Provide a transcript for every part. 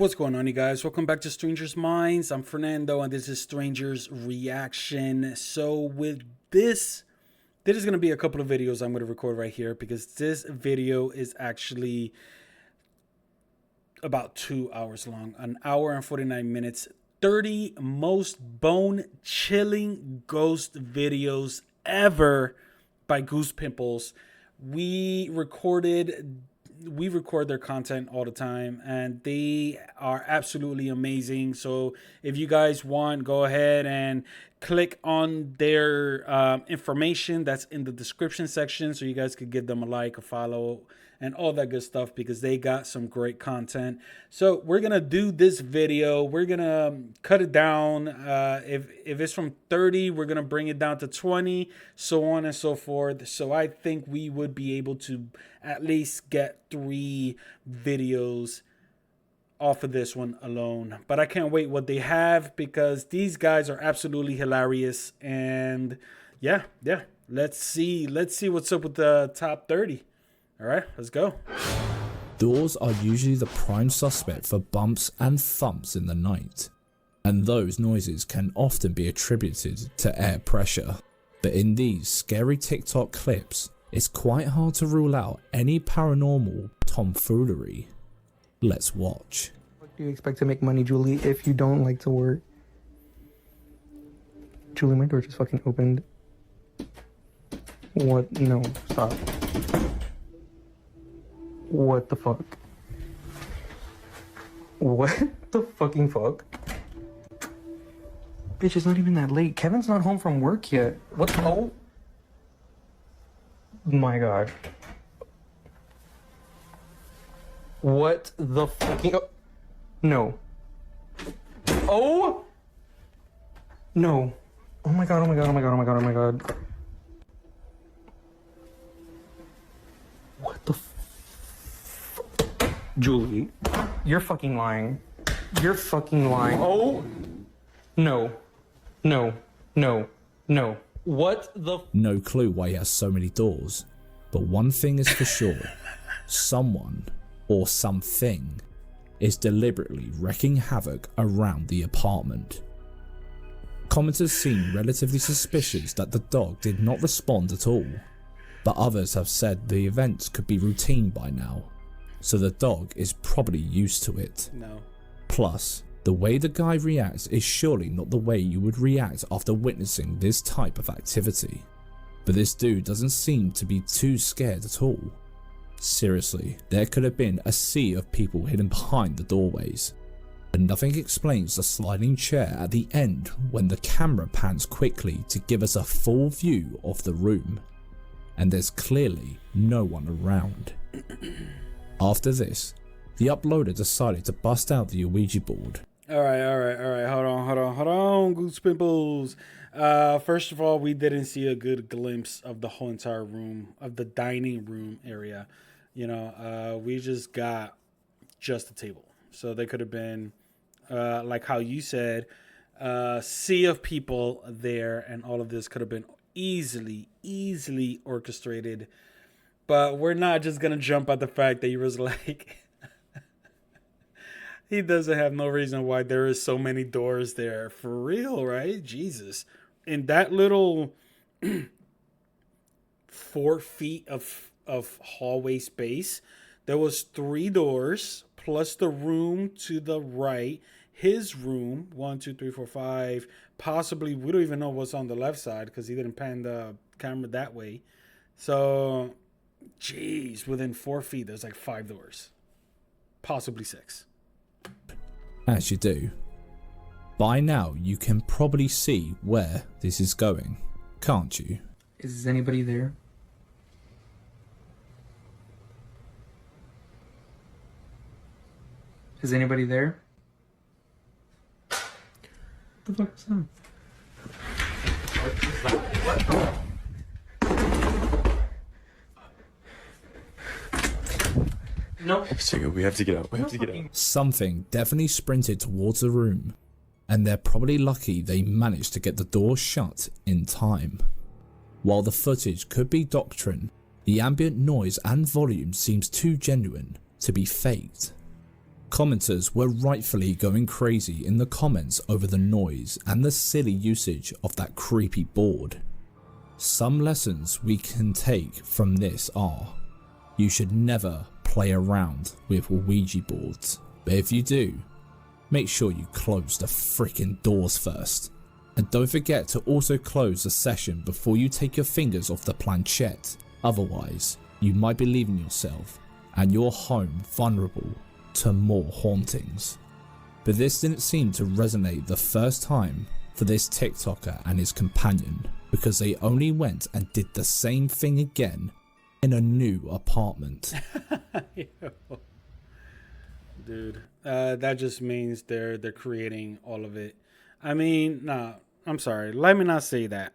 What's going on, you guys? Welcome back to Strangers Mindz. I'm Fernando and this is Strangers Reaction. So with this is going to be a couple of videos I'm going to record right here because this video is actually about 2 hours long, an hour and 49 minutes, 30 most bone-chilling ghost videos ever by GOOSE PIMPLES. We record their content all the time and they are absolutely amazing. So if you guys want, go ahead and click on their information that's in the description section so you guys could give them a like, a follow, and all that good stuff because they got some great content. So we're gonna do this video. We're gonna cut it down. If it's from 30, we're gonna bring it down to 20, so on and so forth. So I think we would be able to at least get 3 videos off of this one alone. But I can't wait what they have because these guys are absolutely hilarious. And yeah, let's see what's up with the top 30. All right, let's go. Doors are usually the prime suspect for bumps and thumps in the night, and those noises can often be attributed to air pressure. But in these scary TikTok clips, it's quite hard to rule out any paranormal tomfoolery. Let's watch. What do you expect to make money, Julie, if you don't like to work? Julie, my door just fucking opened. What? No, stop. What the fuck? What the fucking fuck? Bitch, it's not even that late. Kevin's not home from work yet. What? Oh my god. What the fucking... Oh. No. Oh! No. Oh my god, oh my god, oh my god, oh my god, oh my god. What the Julie, you're fucking lying. You're fucking lying. Oh! No. No. No. No. What the... No clue why he has so many doors, but one thing is for sure. Someone, or something, is deliberately wreaking havoc around the apartment. Commenters seem relatively suspicious that the dog did not respond at all, but others have said the events could be routine by now, so the dog is probably used to it. No. Plus, the way the guy reacts is surely not the way you would react after witnessing this type of activity. But this dude doesn't seem to be too scared at all. Seriously, there could have been a sea of people hidden behind the doorways. But nothing explains the sliding chair at the end when the camera pans quickly to give us a full view of the room. And there's clearly no one around. After this, the uploader decided to bust out the Ouija board. All right. Hold on, GOOSE PIMPLES. First of all, we didn't see a good glimpse of the whole entire room, of the dining room area. You know, we just got just a table. So they could have been, like how you said, sea of people there, and all of this could have been easily orchestrated. But we're not just gonna jump at the fact that he was like he doesn't have no reason why there is so many doors there. For real, right? Jesus. In that little 4 feet of hallway space, there was 3 doors plus the room to the right, his room, 1, 2, 3, 4, 5. Possibly, we don't even know what's on the left side because he didn't pan the camera that way. So, jeez, within 4 feet, there's like 5 doors, possibly 6. As you do. By now, you can probably see where this is going, can't you? Is anybody there? Is anybody there? What the fuck is that? What is that? No. We have to get out. We have to get out. Something definitely sprinted towards the room, and they're probably lucky they managed to get the door shut in time. While the footage could be doctrine, the ambient noise and volume seems too genuine to be faked. Commenters were rightfully going crazy in the comments over the noise and the silly usage of that creepy board. Some lessons we can take from this are: you should never play around with Ouija boards, but if you do, make sure you close the freaking doors first. And don't forget to also close the session before you take your fingers off the planchette, otherwise you might be leaving yourself and your home vulnerable to more hauntings. But this didn't seem to resonate the first time for this TikToker and his companion, because they only went and did the same thing again in a new apartment. Dude, that just means they're creating all of it. I mean, nah, I'm sorry. Let me not say that.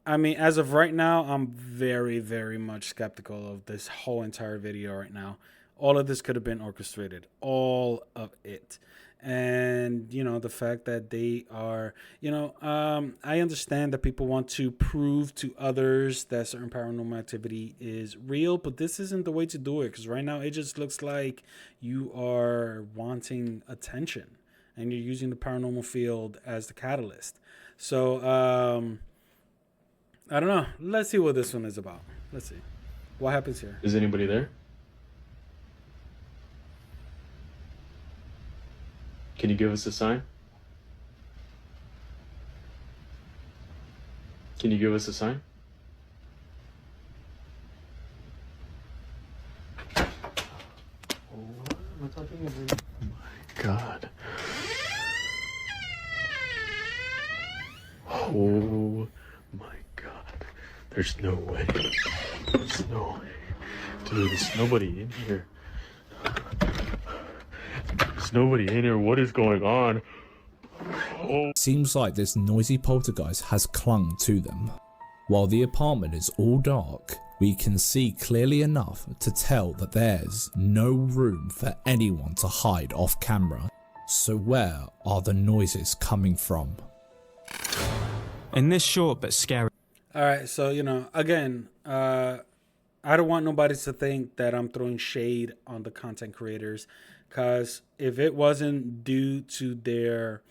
I mean, as of right now, I'm very, very much skeptical of this whole entire video right now. All of this could have been orchestrated. All of it. And, you know, the fact that they are, you know, I understand that people want to prove to others that certain paranormal activity is real, but this isn't the way to do it, because right now it just looks like you are wanting attention and you're using the paranormal field as the catalyst. So, I don't know. Let's see what this one is about. Let's see. What happens here? Is anybody there? Can you give us a sign? Can you give us a sign? Oh my God. Oh my God. There's no way. There's no way. Dude, there's nobody in here. There's nobody in here. What is going on? Oh. Seems like this noisy poltergeist has clung to them. While the apartment is all dark, we can see clearly enough to tell that there's no room for anyone to hide off camera. So where are the noises coming from? In this short but scary... Alright, so, you know, again, I don't want nobody to think that I'm throwing shade on the content creators, because if it wasn't due to their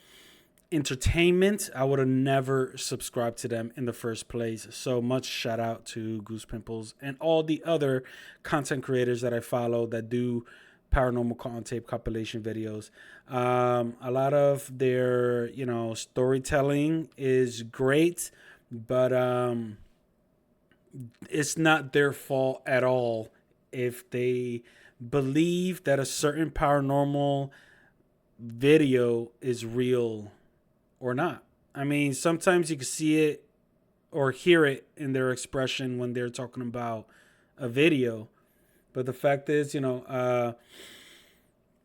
entertainment, I would have never subscribed to them in the first place. So much shout out to Goose Pimples and all the other content creators that I follow that do paranormal caught on tape compilation videos. A lot of their, you know, storytelling is great, but it's not their fault at all if they believe that a certain paranormal video is real or not. I mean, sometimes you can see it or hear it in their expression when they're talking about a video. But the fact is, you know,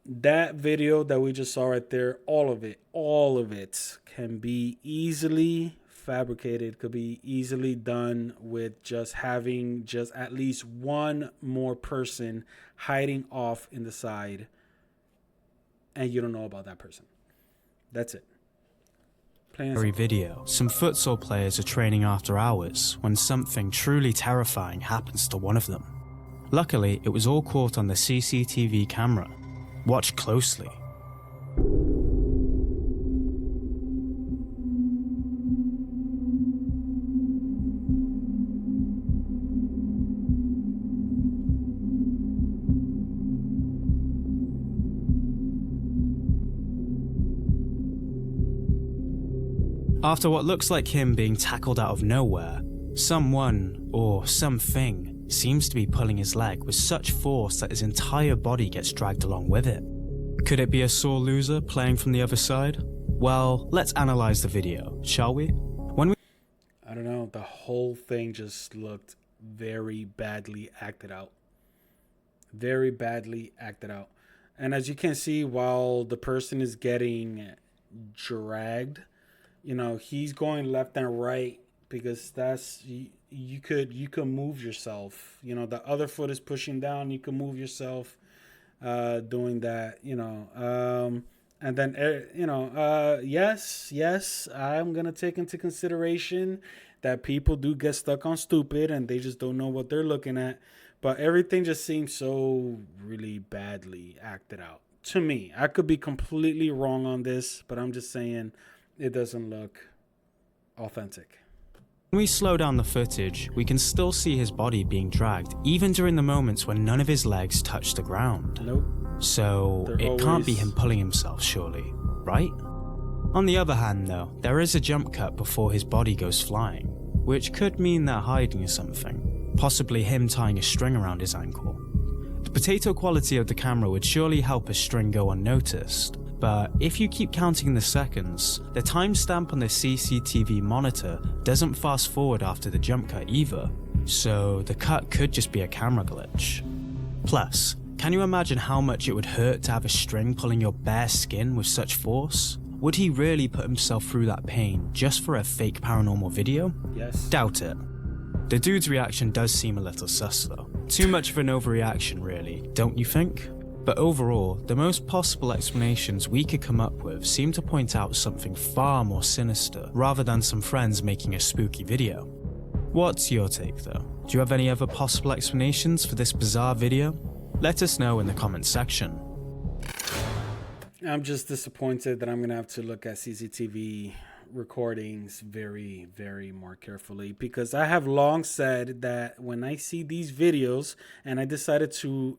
that video that we just saw right there, all of it can be easily fabricated, could be easily done with just having just at least one more person hiding off in the side, and you don't know about that person. That's it. Every video, some futsal players are training after hours when something truly terrifying happens to one of them. Luckily, it was all caught on the CCTV camera. Watch closely. After what looks like him being tackled out of nowhere, someone or something seems to be pulling his leg with such force that his entire body gets dragged along with it. Could it be a sore loser playing from the other side? Well, let's analyze the video, shall we? I don't know, the whole thing just looked very badly acted out. Very badly acted out. And as you can see, while the person is getting dragged, you know, he's going left and right because that's you could move yourself. You know, the other foot is pushing down. You can move yourself doing that. You know, and then you know, yes, I'm gonna take into consideration that people do get stuck on stupid and they just don't know what they're looking at. But everything just seems so really badly acted out To me, I could be completely wrong on this, but I'm just saying it doesn't look authentic. When we slow down the footage, we can still see his body being dragged, even during the moments when none of his legs touch the ground. Nope. So it can't be him pulling himself, surely, right? On the other hand though, there is a jump cut before his body goes flying, which could mean they're hiding something, possibly him tying a string around his ankle. The potato quality of the camera would surely help a string go unnoticed, but if you keep counting the seconds, the timestamp on the CCTV monitor doesn't fast forward after the jump cut either, so the cut could just be a camera glitch. Plus, can you imagine how much it would hurt to have a string pulling your bare skin with such force? Would he really put himself through that pain just for a fake paranormal video? Yes. Doubt it. The dude's reaction does seem a little sus though. Too much of an overreaction really, don't you think? But overall, the most possible explanations we could come up with seem to point out something far more sinister, rather than some friends making a spooky video. What's your take though? Do you have any other possible explanations for this bizarre video? Let us know in the comments section. I'm just disappointed that I'm going to have to look at CCTV recordings very, very more carefully, because I have long said that when I see these videos and I decided to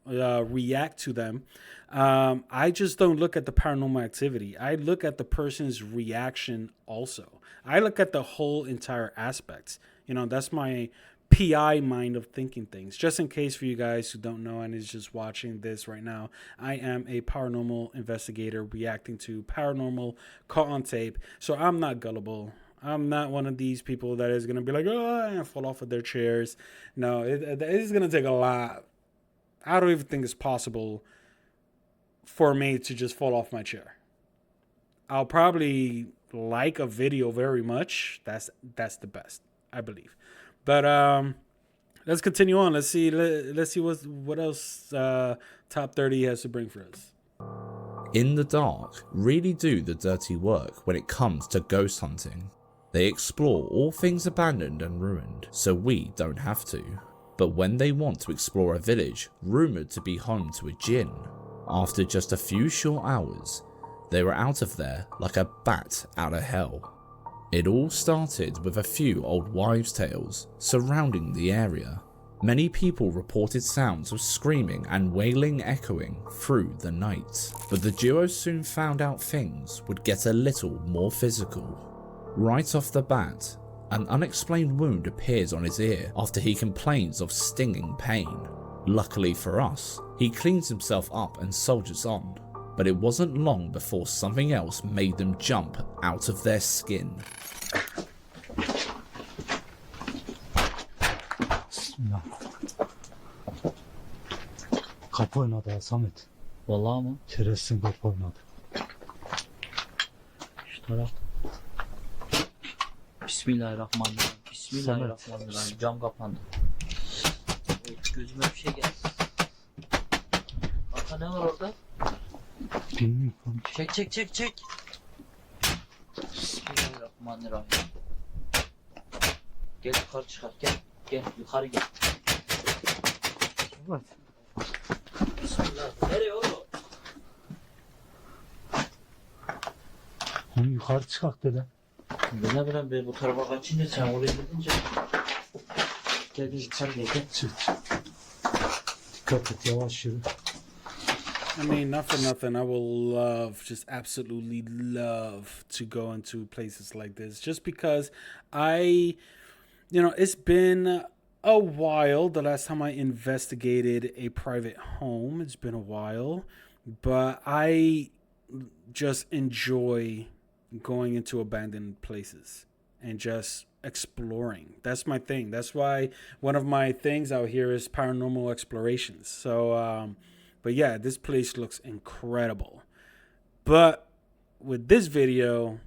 react to them, I just don't look at the paranormal activity. I look at the person's reaction also. I look at the whole entire aspects. You know, that's my PI mind of thinking things. Just in case for you guys who don't know and is just watching this right now, I am a paranormal investigator reacting to paranormal caught on tape. So I'm not gullible. I'm not one of these people that is going to be like, oh, and fall off of their chairs. No, it is going to take a lot. I don't even think it's possible for me to just fall off my chair. I'll probably like a video very much. That's the best, I believe. But let's continue on. Let's see what else Top 30 has to bring for us. In the Dark really do the dirty work when it comes to ghost hunting. They explore all things abandoned and ruined, so we don't have to. But when they want to explore a village rumoured to be home to a djinn, after just a few short hours, they were out of there like a bat out of hell. It all started with a few old wives' tales surrounding the area. Many people reported sounds of screaming and wailing echoing through the night, but the duo soon found out things would get a little more physical. Right off the bat, an unexplained wound appears on his ear after he complains of stinging pain. Luckily for us, he cleans himself up and soldiers on. But it wasn't long before something else made them jump out of their skin. Bismillah. Kapı oynadı ya Samet. Vallahi mı? Şerefsizin kapı oynadı. Şu taraf. Bismillahirrahmanirrahim. Bismillahirrahmanirrahim. Cam kapandı. Gözüme bir şey geldi. Kanka ne var orada? Bilmiyorum. Çek. Bismillahirrahmanirrahim. Gel yukarı çıkar. Gel yukarı gel. Evet. Bismillah. Nereye oğlum? Onu yukarı çıkart dedi. Ne bileyim ben bu tarafa kaçınca sen oraya gidince. Gel yukarı gel. Çık. Dikkat et, yavaş yürü. I mean, not for nothing, I will love, just absolutely love to go into places like this. Just because it's been a while. The last time I investigated a private home, it's been a while. But I just enjoy going into abandoned places and just exploring. That's my thing. That's why one of my things out here is paranormal explorations. So, but yeah, this place looks incredible. But with this video,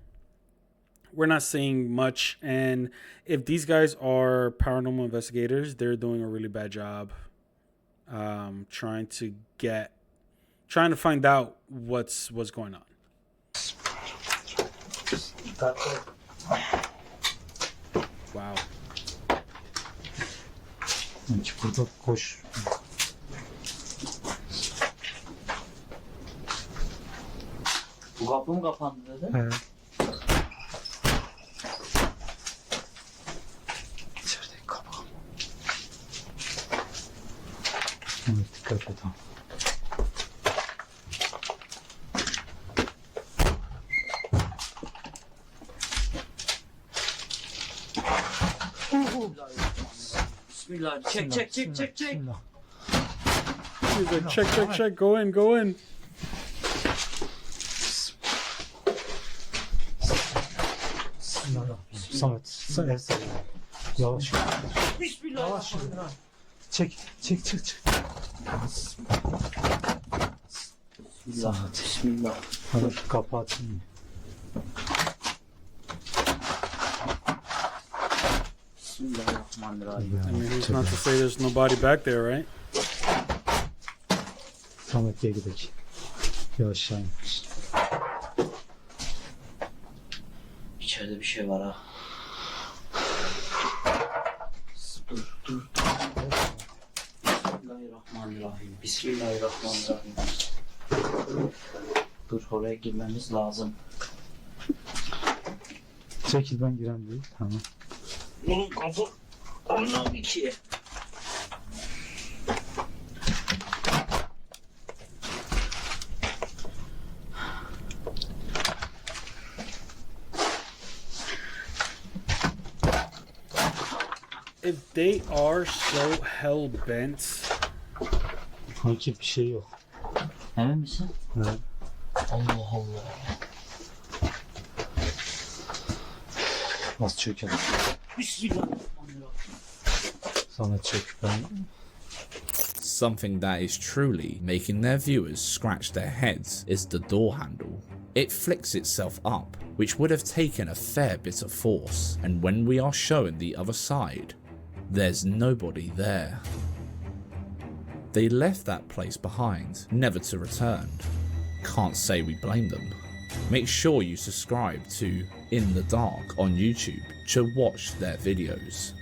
we're not seeing much. And if these guys are paranormal investigators, they're doing a really bad job trying to find out what's going on. Wow. Burada koş. Bu kapı mı kapandı dedi? He. İçerideki kapı. Evet, dikkat et. Bismillah. Çek. Bismillah. He's like, check. Go in. Bismillah. Samet. Sen yavaş. Bismillah. Yavaş. Çek. Bismillah. Hadi şu kapı açayım. Bismillahirrahmanirrahim. I mean, who's not to say there's nobody back there, right? Samet'e gidelim. Yavaş yavaş. İçeride bir şey var ha. Dur. Bismillahirrahmanirrahim. Dur, oraya girmemiz lazım. Çekil, ben giren değil. Tamam. Oğlum kapı. Anam iki. If they are so hell bent, Hangi bir şey yok. Emin misin? Evet. Allah Allah. Nasıl çökelim? Bismillahirrahmanirrahim. Samet çök. Ben Something that is truly making their viewers scratch their heads is the door handle. It flicks itself up, which would have taken a fair bit of force, and when we are shown the other side, there's nobody there. They left that place behind, never to return. Can't say we blame them. Make sure you subscribe to In the Dark on YouTube to watch their videos.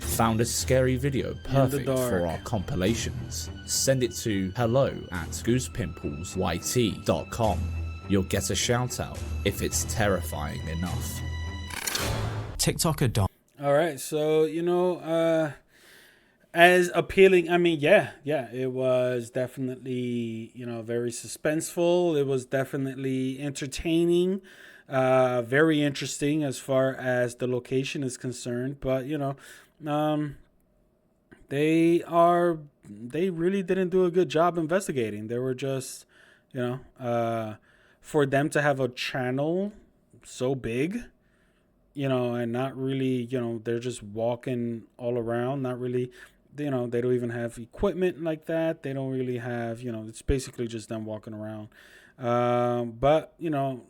Found a scary video perfect for our compilations? Send it to hello@goosepimplesYT.com. You'll get a shout out if it's terrifying enough. TikToker Don all right. So as appealing. I mean, yeah. It was definitely very suspenseful. It was definitely entertaining. Very interesting as far as the location is concerned. But they really didn't do a good job investigating. They were just, for them to have a channel so big, and not really, they're just walking all around, not really, they don't even have equipment like that. They don't really have, it's basically just them walking around. But,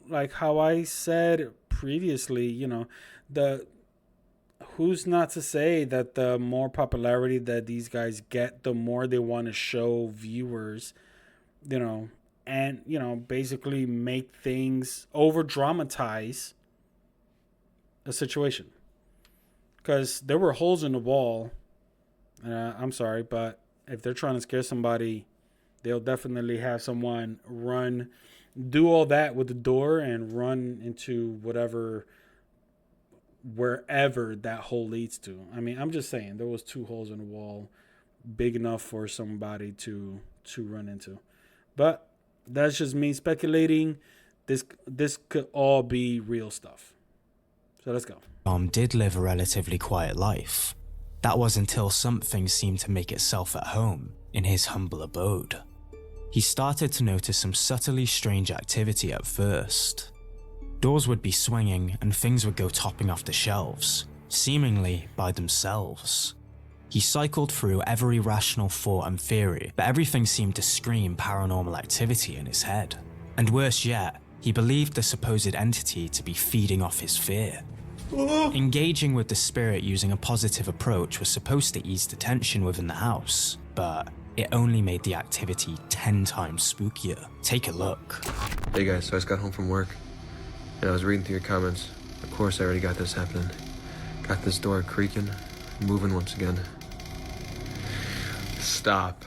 like how I said previously, who's not to say that the more popularity that these guys get, the more they want to show viewers, and, basically make things over dramatize a situation. Because there were holes in the wall. I'm sorry, but if they're trying to scare somebody, they'll definitely have someone do all that with the door and run into wherever that hole leads to. I mean, I'm just saying, there was 2 holes in the wall big enough for somebody to run into. But that's just me speculating. This could all be real stuff. So let's go. did live a relatively quiet life. That was until something seemed to make itself at home in his humble abode. He started to notice some subtly strange activity at first. Doors would be swinging and things would go topping off the shelves, seemingly by themselves. He cycled through every rational thought and theory, but everything seemed to scream paranormal activity in his head. And worse yet, he believed the supposed entity to be feeding off his fear. Engaging with the spirit using a positive approach was supposed to ease the tension within the house, but it only made the activity 10 times spookier. Take a look. Hey guys, so I just got home from work, and I was reading through your comments. Of course I already got this happening. Got this door creaking, moving once again. Stop.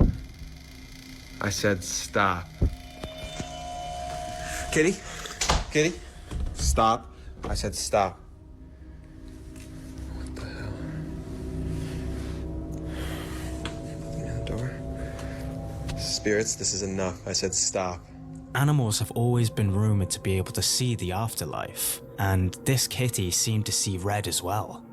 I said stop. Kitty? kitty. Stop. I said stop. What the hell? Nothing in the door. Spirits, this is enough. I said stop. Animals have always been rumored to be able to see the afterlife, and this kitty seemed to see red as well.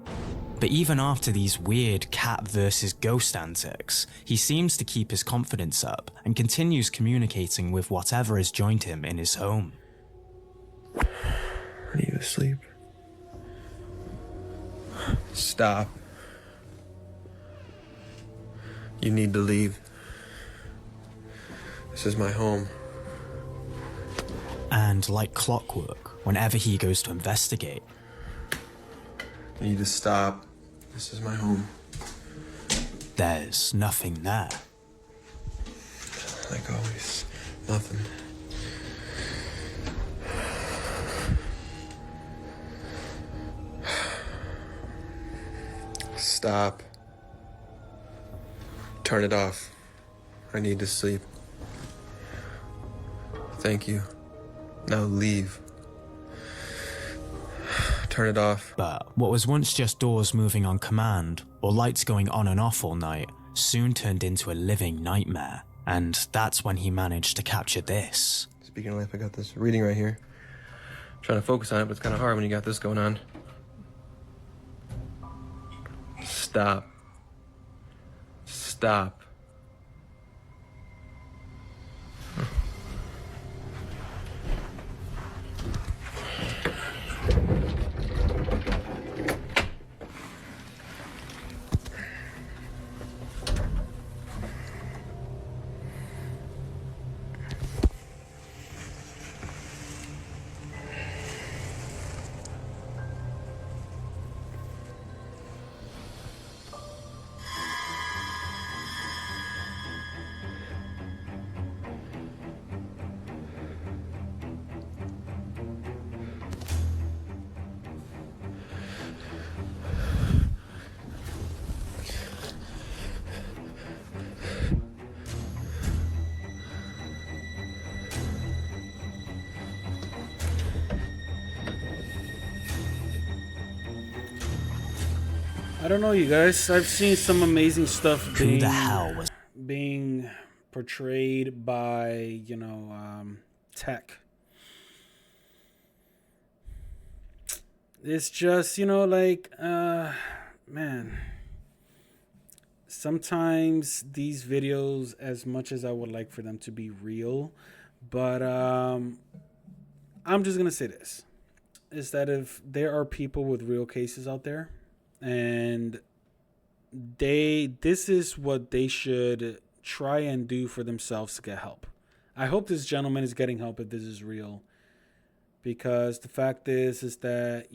But even after these weird cat versus ghost antics, he seems to keep his confidence up and continues communicating with whatever has joined him in his home. Are you asleep? Stop. You need to leave. This is my home. And like clockwork, whenever he goes to investigate, You need to stop. This is my home. there's nothing there. Like always, nothing. Stop. Turn it off. I need to sleep. Thank you. Now leave. Turn it off. But what was once just doors moving on command, or lights going on and off all night, soon turned into a living nightmare. And that's when he managed to capture this. Speaking of life, I got this reading right here. Trying to focus on it, but it's kind of hard when you got this going on. Stop. Stop. I don't know, you guys. I've seen some amazing stuff Who the hell was being portrayed by, you know, tech. It's just, you know, like, man. Sometimes these videos, as much as I would like for them to be real, but I'm just going to say this, is that if there are people with real cases out there, and this is what they should try and do for themselves to get help. I hope this gentleman is getting help if this is real, because the fact is that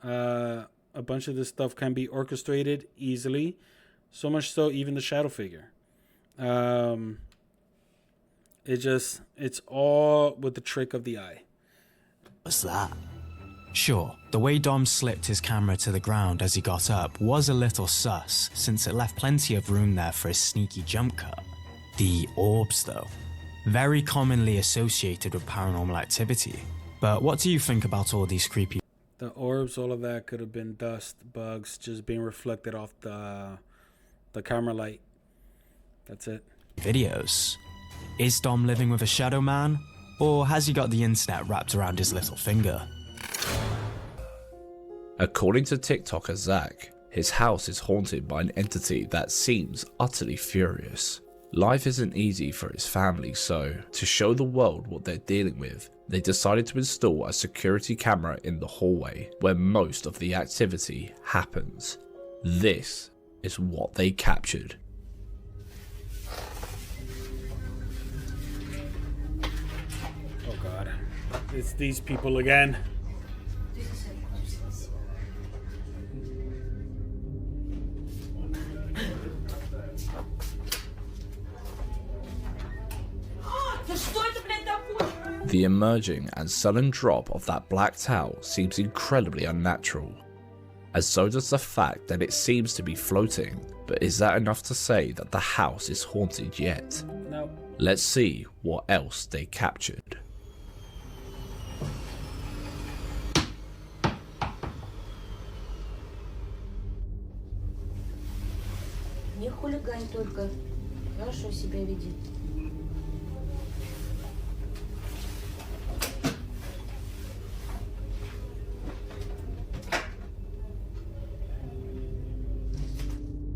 a bunch of this stuff can be orchestrated easily, so much so even the shadow figure. It's all with the trick of the eye. was that? Sure, the way Dom slipped his camera to the ground as he got up was a little sus, since it left plenty of room there for a sneaky jump cut. The orbs though, very commonly associated with paranormal activity. But what do you think about all these creepy... The orbs, all of that could have been dust, bugs, just being reflected off the camera light. That's it. videos? Is Dom living with a shadow man? Or has he got the internet wrapped around his little finger? According to TikToker Zach, his house is haunted by an entity that seems utterly furious. Life isn't easy for his family, so to show the world what they're dealing with, they decided to install a security camera in the hallway where most of the activity happens. This is what they captured. Oh God, it's these people again. The emerging and sudden drop of that black towel seems incredibly unnatural, as so does the fact that it seems to be floating, but is that enough to say that the house is haunted yet? No. Let's see what else they captured. хулигань только. Хорошо себя веди.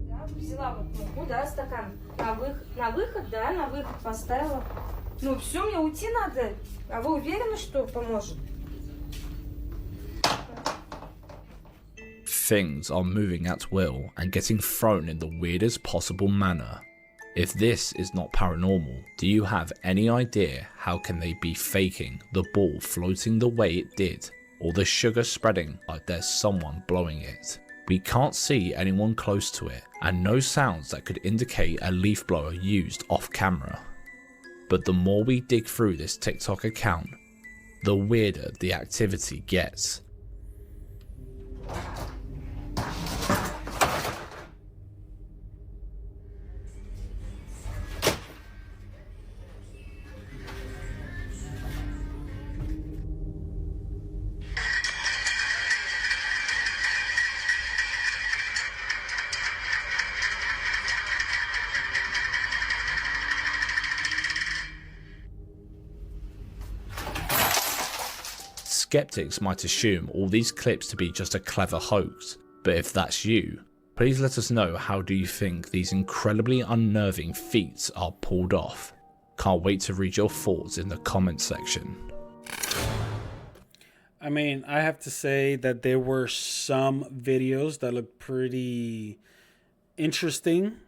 Да, взяла вот муку, да, стакан. На выход, да, на выход поставила. Ну все, мне уйти надо. А вы уверены, что поможет? Things are moving at will and getting thrown in the weirdest possible manner. If this is not paranormal, do you have any idea how can they be faking the ball floating the way it did, or the sugar spreading like there's someone blowing it? We can't see anyone close to it, and no sounds that could indicate a leaf blower used off camera. But the more we dig through this TikTok account, the weirder the activity gets. Skeptics might assume all these clips to be just a clever hoax, but if that's you, please let us know how do you think these incredibly unnerving feats are pulled off. Can't wait to read your thoughts in the comment section. I mean, I have to say that there were some videos that looked pretty interesting,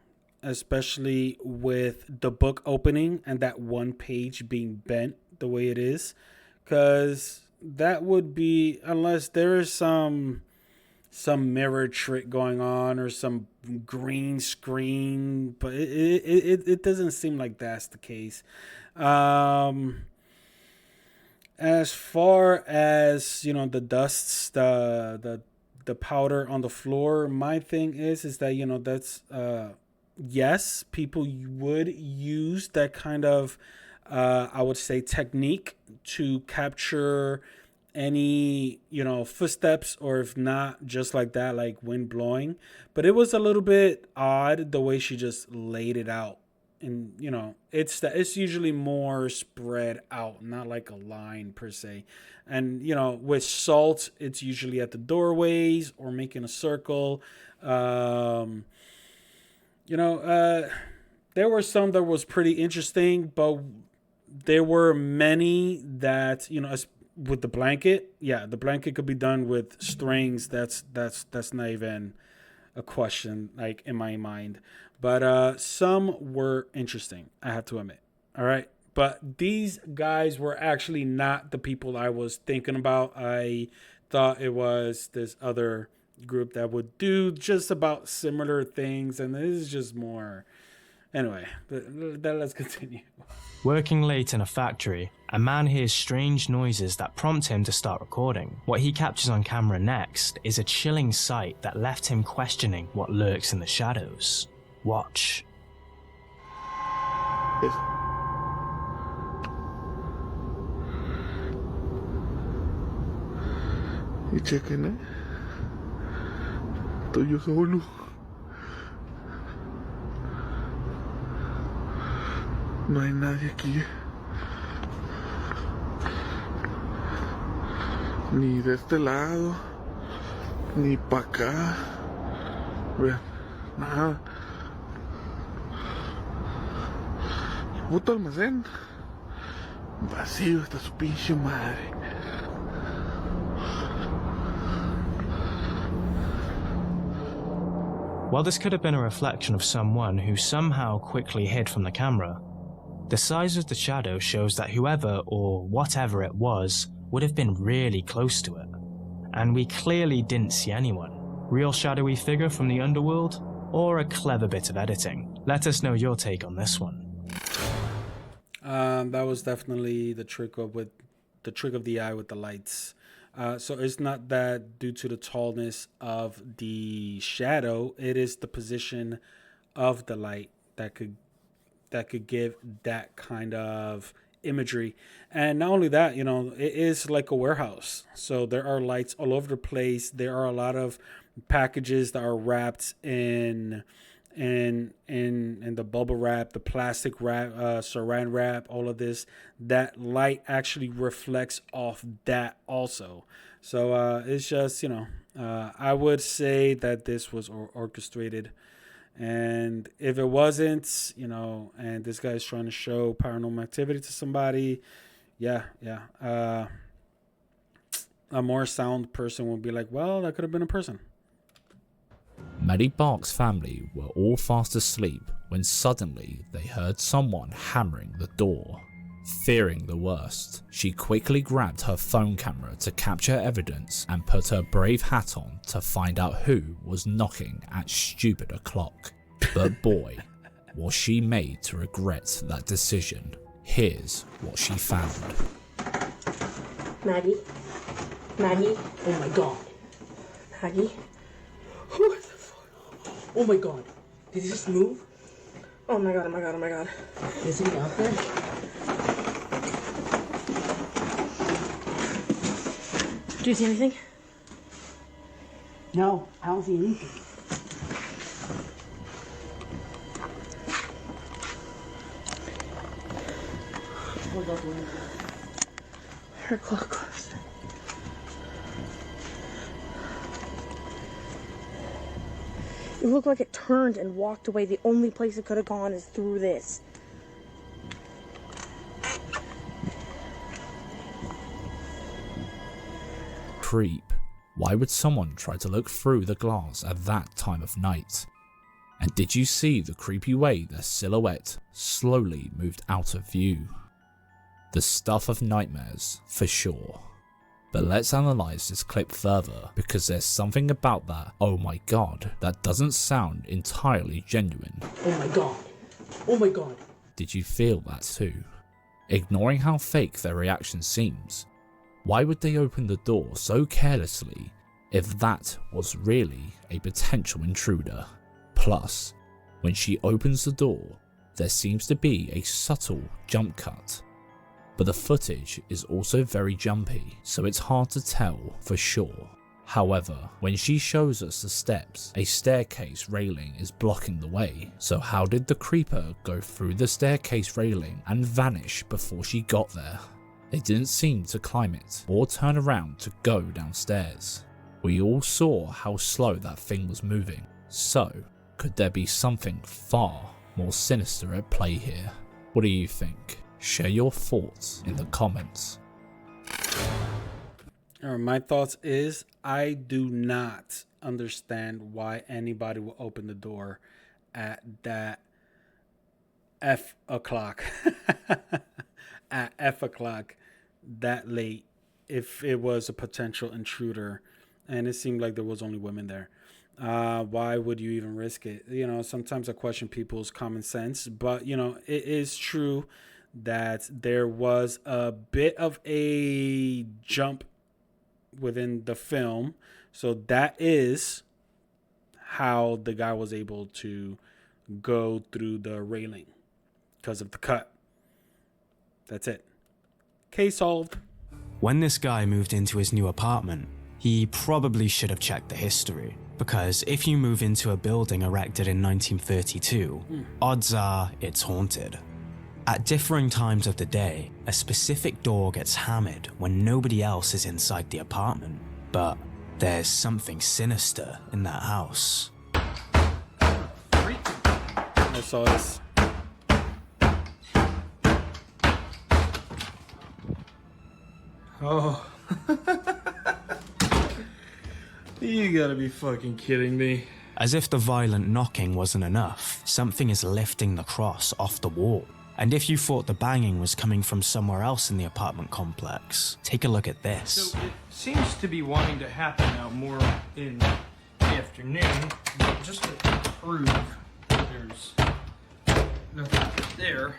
especially with the book opening and that one page being bent the way it is, because that would be, unless there is some mirror trick going on or some green screen, but it doesn't seem like that's the case. As far as, you know, the dusts, the powder on the floor, my thing is that, you know, that's yes, people would use that kind of I would say technique to capture any, you know, footsteps, or if not just like that, like wind blowing. But it was a little bit odd the way she just laid it out. And, you know, it's usually more spread out, not like a line per se. And, you know, with salt, it's usually at the doorways or making a circle. You know, there were some that was pretty interesting, but there were many that, you know, with the blanket, yeah, the blanket could be done with strings. That's not even a question, like, in my mind. But some were interesting, I have to admit. All right. But these guys were actually not the people I was thinking about. I thought it was this other group that would do just about similar things. And this is just more. Anyway, let's continue. Working late in a factory, a man hears strange noises that prompt him to start recording. What he captures on camera next is a chilling sight that left him questioning what lurks in the shadows. Watch. Y chequen, estoy yo solo. No hay nadie aquí. Ni de este lado, ni para acá. Vean, nada. El puto almacén vacío, está su pinche madre. While this could have been a reflection of someone who somehow quickly hid from the camera, the size of the shadow shows that whoever or whatever it was would have been really close to it. And we clearly didn't see anyone. Real shadowy figure from the underworld, or a clever bit of editing? Let us know your take on this one. That was definitely the trick of the eye with the lights. So it's not that due to the tallness of the shadow, it is the position of the light that could give that kind of imagery. And not only that, you know, it is like a warehouse. So there are lights all over the place. There are a lot of packages that are wrapped in in the bubble wrap, the plastic wrap, saran wrap, all of this, that light actually reflects off that also. So it's just, I would say that this was orchestrated. And if it wasn't, and this guy's trying to show paranormal activity to somebody, yeah. A more sound person would be like, well, that could have been a person. Maddie Bark's family were all fast asleep when suddenly they heard someone hammering the door. Fearing the worst, she quickly grabbed her phone camera to capture evidence and put her brave hat on to find out who was knocking at stupid o'clock. But boy, was she made to regret that decision. Here's what she found. Maggie? Oh my god. Maggie? What the fuck? Oh my god. Did he just move? Oh my god. Is he out there? Do you see anything? No, I don't see anything. Her clock closed. It looked like it turned and walked away. The only place it could have gone is through this. Creep. Why would someone try to look through the glass at that time of night? And did you see the creepy way their silhouette slowly moved out of view? The stuff of nightmares, for sure. But let's analyze this clip further, because there's something about that "oh my god" that doesn't sound entirely genuine. Oh my god. Did you feel that too? Ignoring how fake their reaction seems, why would they open the door so carelessly if that was really a potential intruder? Plus, when she opens the door, there seems to be a subtle jump cut. But the footage is also very jumpy, so it's hard to tell for sure. However, when she shows us the steps, a staircase railing is blocking the way. So how did the creeper go through the staircase railing and vanish before she got there? They didn't seem to climb it or turn around to go downstairs. We all saw how slow that thing was moving. So, could there be something far more sinister at play here? What do you think? Share your thoughts in the comments. My thoughts is, I do not understand why anybody will open the door at that F o'clock. At F o'clock that late, if it was a potential intruder and it seemed like there was only women there. Why would you even risk it? Sometimes I question people's common sense, but it is true that there was a bit of a jump within the film. So that is how the guy was able to go through the railing, because of the cut. That's it. Case solved. When this guy moved into his new apartment, he probably should have checked the history, because if you move into a building erected in 1932, odds are it's haunted. At differing times of the day, a specific door gets hammered when nobody else is inside the apartment. But there's something sinister in that house. I saw this. Oh. You gotta be fucking kidding me. As if the violent knocking wasn't enough, something is lifting the cross off the wall. And if you thought the banging was coming from somewhere else in the apartment complex, take a look at this. So it seems to be wanting to happen out more in the afternoon, but just to prove that there's nothing there.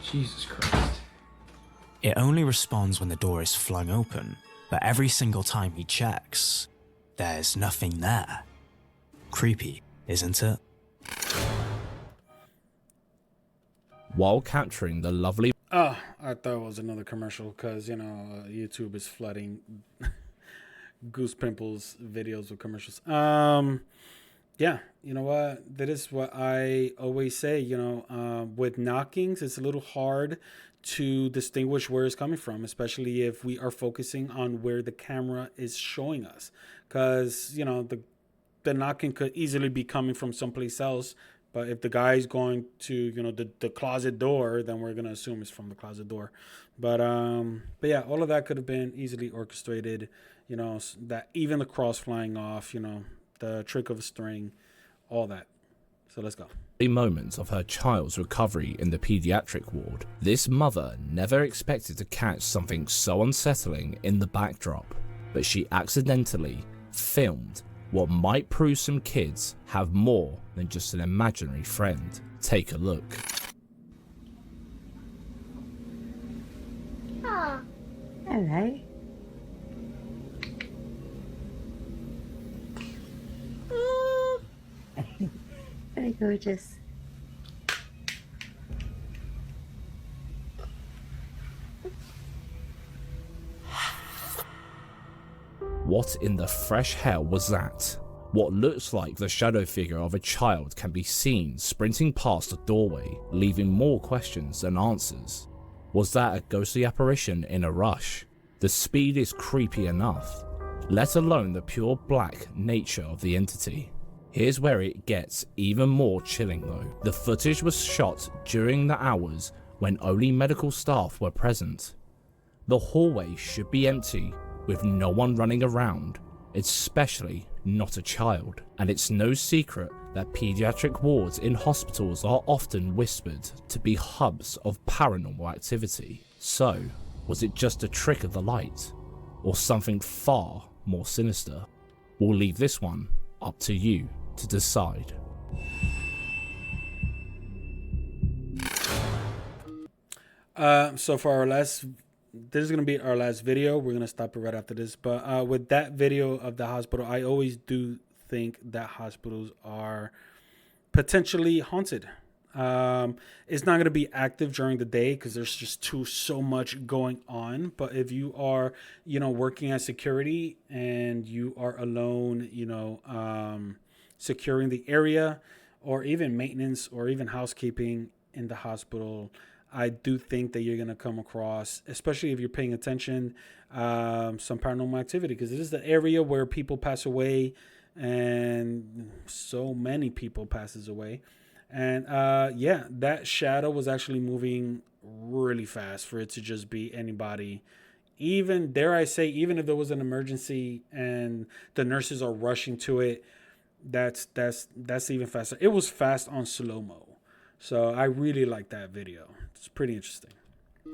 Jesus Christ. It only responds when the door is flung open, but every single time he checks, there's nothing there. Creepy, isn't it? While capturing the lovely... Oh, I thought it was another commercial because, YouTube is flooding Goose Pimples videos with commercials. Yeah, you know what? That is what I always say. With knockings, it's a little hard to distinguish where it's coming from, especially if we are focusing on where the camera is showing us. Because, the knocking could easily be coming from someplace else. But if the guy's going to, the closet door, then we're going to assume it's from the closet door. But yeah, all of that could have been easily orchestrated. That even the cross flying off, the trick of a string, all that. So let's go. The moment of her child's recovery in the pediatric ward, this mother never expected to catch something so unsettling in the backdrop, but she accidentally filmed what might prove some kids have more than just an imaginary friend. Take a look. Ah, hello. Very gorgeous. What in the fresh hell was that? What looks like the shadow figure of a child can be seen sprinting past a doorway, leaving more questions than answers. Was that a ghostly apparition in a rush? The speed is creepy enough, let alone the pure black nature of the entity. Here's where it gets even more chilling though. The footage was shot during the hours when only medical staff were present. The hallway should be empty with no one running around, especially not a child. And it's no secret that pediatric wards in hospitals are often whispered to be hubs of paranormal activity. So, was it just a trick of the light? Or something far more sinister? We'll leave this one up to you to decide. So for our last, this is going to be our last video. We're going to stop it right after this. But with that video of the hospital, I always do think that hospitals are potentially haunted. It's not going to be active during the day because there's just so much going on. But if you are, working as security and you are alone, securing the area or even maintenance or even housekeeping in the hospital, I do think that you're going to come across, especially if you're paying attention, some paranormal activity, because it is the area where people pass away and so many people passes away. And yeah, that shadow was actually moving really fast for it to just be anybody. Even, dare I say, even if there was an emergency and the nurses are rushing to it, that's even faster. It was fast on slow-mo. So I really like that video. It's pretty interesting.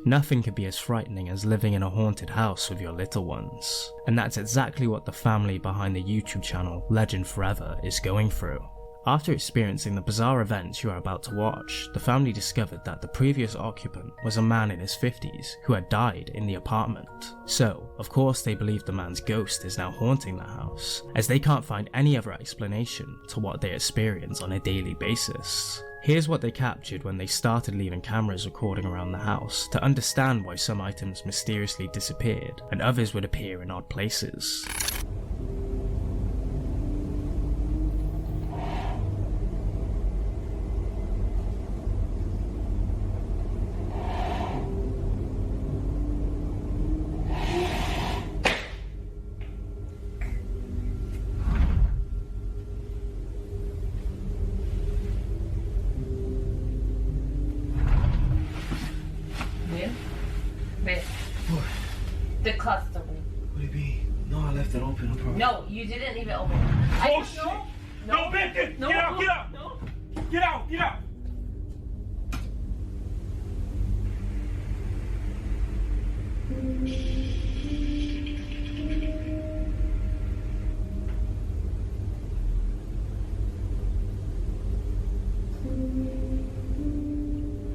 Nothing could be as frightening as living in a haunted house with your little ones. And that's exactly what the family behind the YouTube channel Legend Forever is going through. After experiencing the bizarre events you are about to watch, the family discovered that the previous occupant was a man in his 50s who had died in the apartment. So, of course they believe the man's ghost is now haunting the house, as they can't find any other explanation to what they experience on a daily basis. Here's what they captured when they started leaving cameras recording around the house to understand why some items mysteriously disappeared and others would appear in odd places. The closet's open. What do you mean? No, I left it open. No, you didn't leave it open. I shit! No, Bacon! No, Get out! no, Get out! No. Get out! Get out!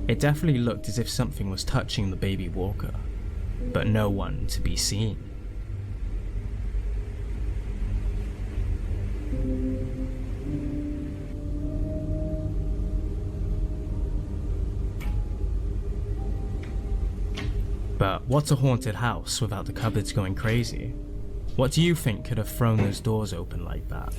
It definitely looked as if something was touching the baby walker, but no one to be seen. But what's a haunted house without the cupboards going crazy? What do you think could have thrown those doors open like that?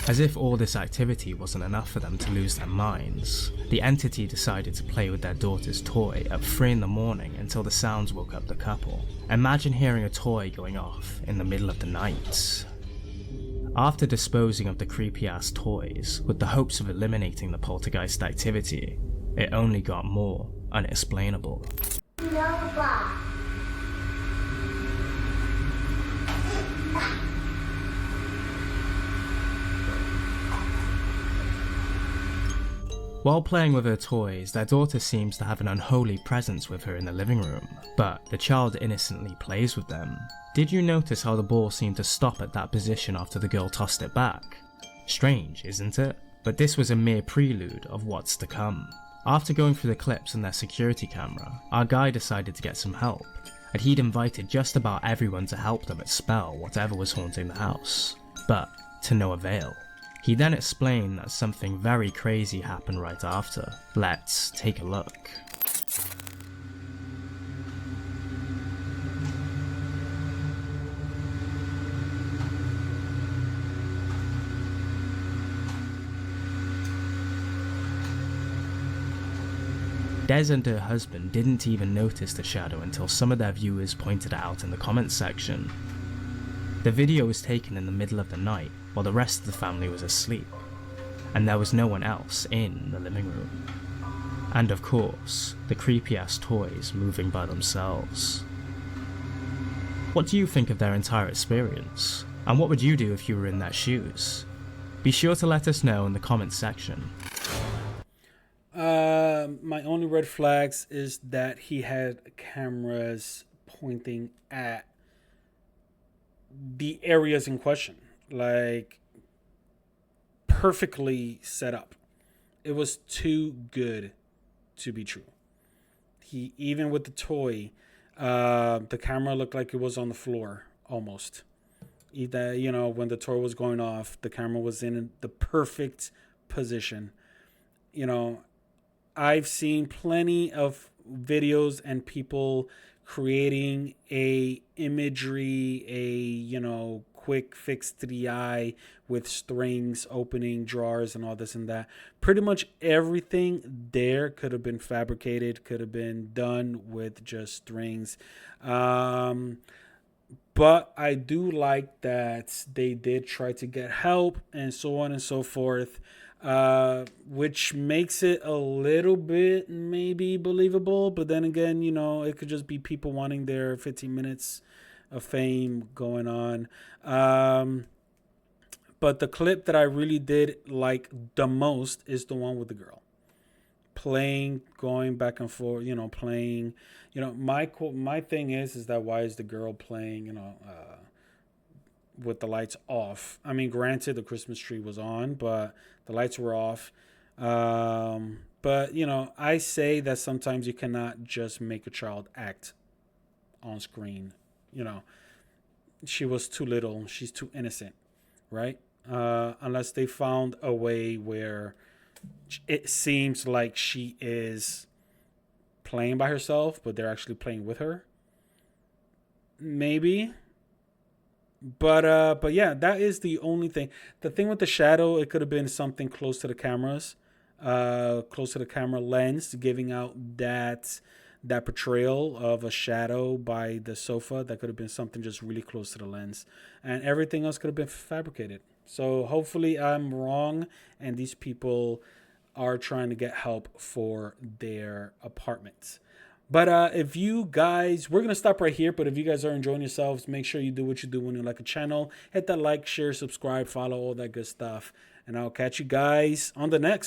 As if all this activity wasn't enough for them to lose their minds, the entity decided to play with their daughter's toy at 3 in the morning until the sounds woke up the couple. Imagine hearing a toy going off in the middle of the night. After disposing of the creepy-ass toys with the hopes of eliminating the poltergeist activity, it only got more unexplainable. While playing with her toys, their daughter seems to have an unholy presence with her in the living room, but the child innocently plays with them. Did you notice how the ball seemed to stop at that position after the girl tossed it back? Strange, isn't it? But this was a mere prelude of what's to come. After going through the clips on their security camera, our guy decided to get some help, and he'd invited just about everyone to help them expel whatever was haunting the house, but to no avail. He then explained that something very crazy happened right after. Let's take a look. Des and her husband didn't even notice the shadow until some of their viewers pointed it out in the comments section. The video was taken in the middle of the night while the rest of the family was asleep, and there was no one else in the living room. And of course, the creepy-ass toys moving by themselves. What do you think of their entire experience? And what would you do if you were in their shoes? Be sure to let us know in the comments section. My only red flags is that he had cameras pointing at the areas in question, like perfectly set up. It was too good to be true. He, even with the toy, the camera looked like it was on the floor almost. Either, you know, when the toy was going off, the camera was in the perfect position. You know, I've seen plenty of videos and people creating a imagery, you know, quick fix to the eye with strings, opening drawers and all this and that. Pretty much everything there could have been fabricated, could have been done with just strings. But I do like that they did try to get help and so on and so forth. Which makes it a little bit maybe believable, but then again, you know, it could just be people wanting their 15 minutes of fame going on. But the clip that I really did like the most is the one with the girl playing, going back and forth, you know, playing, you know, my thing is that why is the girl playing, you know, with the lights off? I mean, granted, the Christmas tree was on, but the lights were off. But, you know, I say that sometimes you cannot just make a child act on screen. You know, she was too little. She's too innocent, right? Unless they found a way where it seems like she is playing by herself, but they're actually playing with her. Maybe. But yeah, that is the only thing. The thing with the shadow, it could have been something close to the cameras, close to the camera lens, giving out that portrayal of a shadow by the sofa. That could have been something just really close to the lens, and everything else could have been fabricated. So hopefully I'm wrong, and these people are trying to get help for their apartments. But if you guys, we're going to stop right here. But if you guys are enjoying yourselves, make sure you do what you do when you like a channel. Hit that like, share, subscribe, follow, all that good stuff. And I'll catch you guys on the next